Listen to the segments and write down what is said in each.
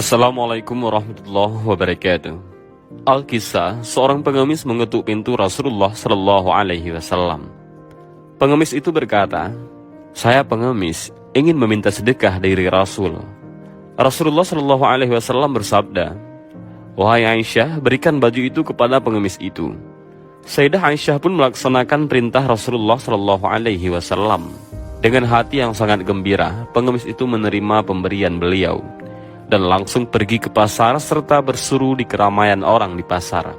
Assalamualaikum warahmatullahi wabarakatuh. Al-Kisah, seorang pengemis mengetuk pintu Rasulullah Shallallahu Alaihi Wasallam. Pengemis itu berkata, "Saya pengemis, ingin meminta sedekah dari Rasul." Rasulullah Shallallahu Alaihi Wasallam bersabda, "Wahai Aisyah, berikan baju itu kepada pengemis itu." Sayyidah Aisyah pun melaksanakan perintah Rasulullah Shallallahu Alaihi Wasallam. Dengan hati yang sangat gembira, pengemis itu menerima pemberian beliau dan langsung pergi ke pasar serta berseru di keramaian orang di pasar.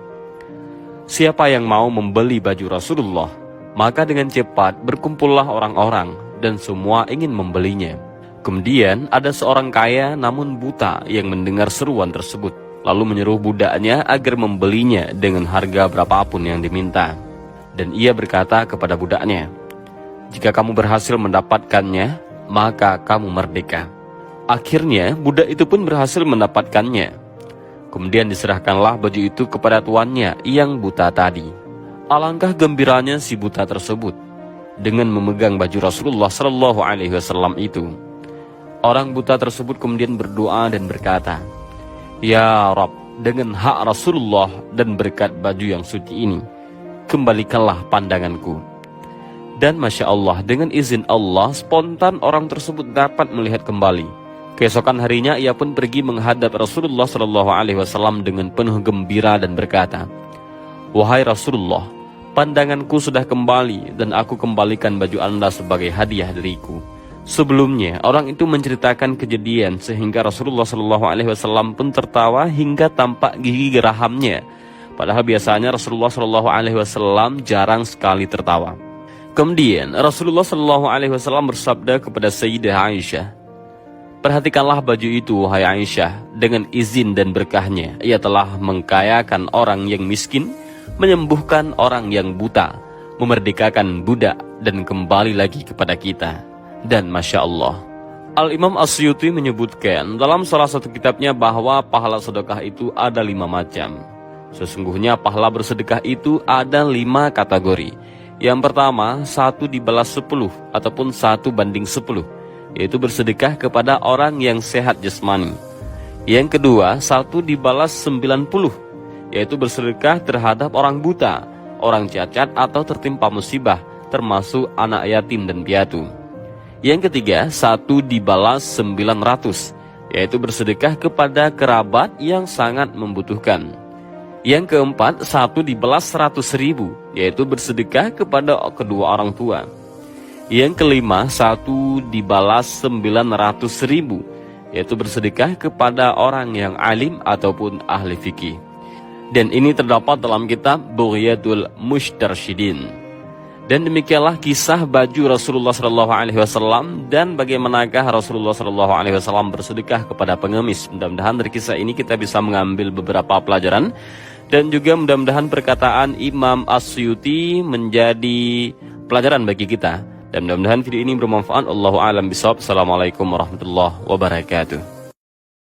Siapa yang mau membeli baju Rasulullah, maka dengan cepat berkumpullah orang-orang dan semua ingin membelinya. Kemudian ada seorang kaya namun buta yang mendengar seruan tersebut, lalu menyuruh budaknya agar membelinya dengan harga berapapun yang diminta. Dan ia berkata kepada budaknya, "Jika kamu berhasil mendapatkannya, maka kamu merdeka." Akhirnya budak itu pun berhasil mendapatkannya. Kemudian diserahkanlah baju itu kepada tuannya yang buta tadi. Alangkah gembiranya si buta tersebut dengan memegang baju Rasulullah Shallallahu Alaihi Wasallam itu. Orang buta tersebut kemudian berdoa dan berkata, "Ya Rabb, dengan hak Rasulullah dan berkat baju yang suci ini, kembalikanlah pandanganku." Dan Masya Allah, dengan izin Allah, spontan orang tersebut dapat melihat kembali. Keesokan harinya ia pun pergi menghadap Rasulullah Shallallahu Alaihi Wasallam dengan penuh gembira dan berkata, "Wahai Rasulullah, pandanganku sudah kembali dan aku kembalikan baju Anda sebagai hadiah dariku." Sebelumnya orang itu menceritakan kejadian sehingga Rasulullah Shallallahu Alaihi Wasallam pun tertawa hingga tampak gigi gerahamnya. Padahal biasanya Rasulullah Shallallahu Alaihi Wasallam jarang sekali tertawa. Kemudian Rasulullah Shallallahu Alaihi Wasallam bersabda kepada Sayyidah Aisyah, "Perhatikanlah baju itu, wahai Aisyah, dengan izin dan berkahnya, ia telah mengkayakan orang yang miskin, menyembuhkan orang yang buta, memerdekakan budak, dan kembali lagi kepada kita." Dan Masya Allah, Al-Imam As-Suyuti menyebutkan dalam salah satu kitabnya bahwa pahala sedekah itu ada 5 macam. Sesungguhnya pahala bersedekah itu ada 5 kategori. Yang pertama, 1 dibalas 10 ataupun 1 banding 10. Yaitu bersedekah kepada orang yang sehat jasmani. Yang kedua, 1 dibalas 90, yaitu bersedekah terhadap orang buta, orang cacat atau tertimpa musibah, termasuk anak yatim dan piatu. Yang ketiga, 1 dibalas 900, yaitu bersedekah kepada kerabat yang sangat membutuhkan. Yang keempat, 1 dibalas 100.000, yaitu bersedekah kepada kedua orang tua. Yang kelima, 1 dibalas 900.000, yaitu bersedekah kepada orang yang alim ataupun ahli fikih. Dan ini terdapat dalam kitab Bughyatul Mustarsyidin. Dan demikianlah kisah baju Rasulullah Shallallahu Alaihi Wasallam dan bagaimanakah Rasulullah Shallallahu Alaihi Wasallam bersedekah kepada pengemis. Mudah-mudahan dari kisah ini kita bisa mengambil beberapa pelajaran. Dan juga mudah-mudahan perkataan Imam As-Suyuti menjadi pelajaran bagi kita. Dan mudah-mudahan video ini bermanfaat. Allahu a'lam bishawab. Assalamualaikum warahmatullahi wabarakatuh.